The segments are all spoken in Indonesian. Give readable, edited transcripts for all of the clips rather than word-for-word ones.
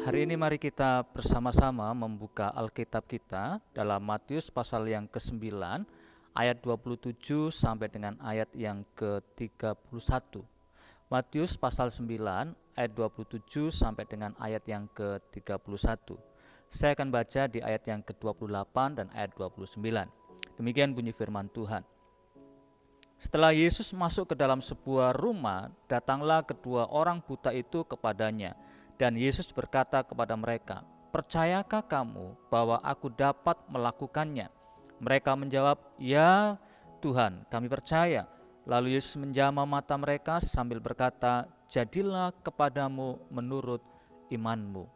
Hari ini mari kita bersama-sama membuka Alkitab kita dalam Matius pasal yang ke-9 ayat 27 sampai dengan ayat yang ke-31. Matius pasal 9 ayat 27 sampai dengan ayat yang ke-31. Saya akan baca di ayat yang ke-28 dan ayat 29. Demikian bunyi firman Tuhan. Setelah Yesus masuk ke dalam sebuah rumah, datanglah kedua orang buta itu kepadanya. Dan Yesus berkata kepada mereka, "Percayakah kamu bahwa aku dapat melakukannya?" Mereka menjawab, "Ya Tuhan, kami percaya." Lalu Yesus menjamah mata mereka sambil berkata, "Jadilah kepadamu menurut imanmu."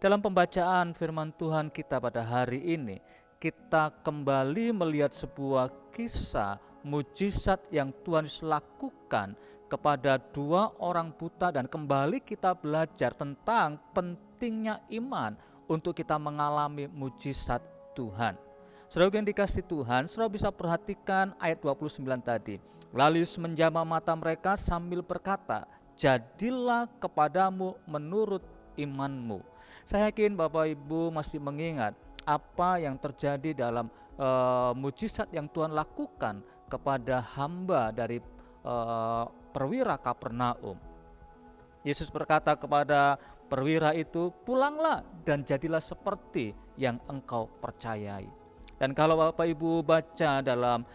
Dalam pembacaan firman Tuhan kita pada hari ini, kita kembali melihat sebuah kisah mujizat yang Tuhan Yesus lakukan kepada dua orang buta, dan kembali kita belajar tentang pentingnya iman untuk kita mengalami mujizat Tuhan. Saudara yang dikasih Tuhan, saudara bisa perhatikan ayat 29 tadi. Lalu Yesus menjamah mata mereka sambil berkata, "Jadilah kepadamu menurut imanmu." Saya yakin Bapak Ibu masih mengingat apa yang terjadi dalam mujizat yang Tuhan lakukan kepada hamba dari perwira Kapernaum. Yesus berkata kepada perwira itu, "Pulanglah dan jadilah seperti yang engkau percayai." Dan kalau Bapak Ibu baca dalam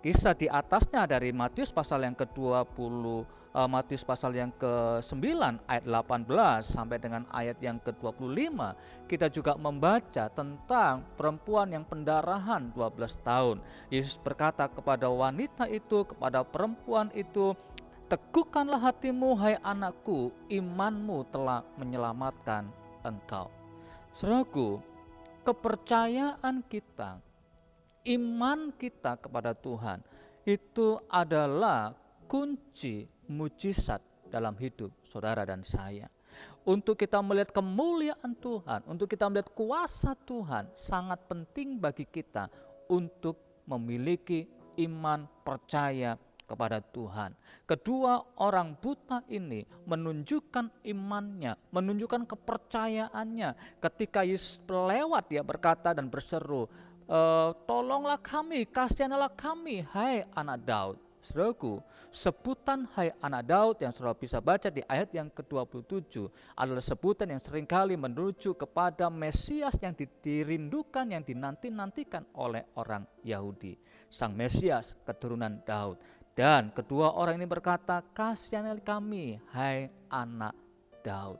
kisah di atasnya dari Matius pasal yang ke-20, Matius pasal yang ke-9 ayat 18 sampai dengan ayat yang ke-25, kita juga membaca tentang perempuan yang pendarahan 12 tahun. Yesus berkata kepada wanita itu, kepada perempuan itu, "Teguhkanlah hatimu, hai anakku, imanmu telah menyelamatkan engkau." Saudaraku, kepercayaan kita, iman kita kepada Tuhan itu adalah kunci mujizat dalam hidup saudara dan saya. Untuk kita melihat kemuliaan Tuhan, untuk kita melihat kuasa Tuhan, sangat penting bagi kita untuk memiliki iman percaya kepada Tuhan. Kedua orang buta ini menunjukkan imannya, menunjukkan kepercayaannya. Ketika Yesus lewat, dia berkata dan berseru, "Tolonglah kami, kasihanlah kami, hai anak Daud." Saudaraku, sebutan hai anak Daud yang saudara bisa baca di ayat yang ke-27 adalah sebutan yang seringkali menuju kepada Mesias yang dirindukan, yang dinanti-nantikan oleh orang Yahudi. Sang Mesias keturunan Daud. Dan kedua orang ini berkata, "Kasihanlah kami, hai anak Daud."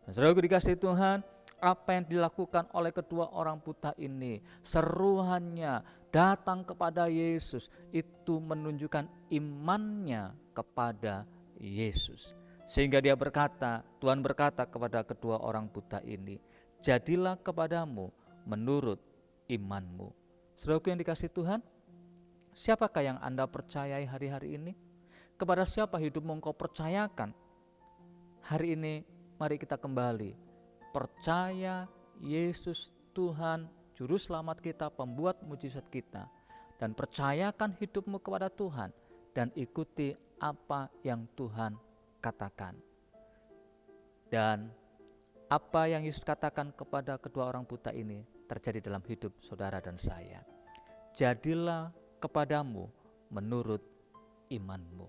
Dan saudaraku dikasihi Tuhan, apa yang dilakukan oleh kedua orang buta ini, seruannya datang kepada Yesus, itu menunjukkan imannya kepada Yesus. Sehingga dia berkata, Tuhan berkata kepada kedua orang buta ini, "Jadilah kepadamu menurut imanmu." Saudaraku yang dikasihi Tuhan, siapakah yang Anda percayai hari-hari ini? Kepada siapa hidupmu engkau percayakan? Hari ini mari kita kembali percaya Yesus Tuhan, Juru Selamat kita, pembuat mujizat kita, dan percayakan hidupmu kepada Tuhan dan ikuti apa yang Tuhan katakan. Dan apa yang Yesus katakan kepada kedua orang buta ini terjadi dalam hidup saudara dan saya. Jadilah kepadamu menurut imanmu.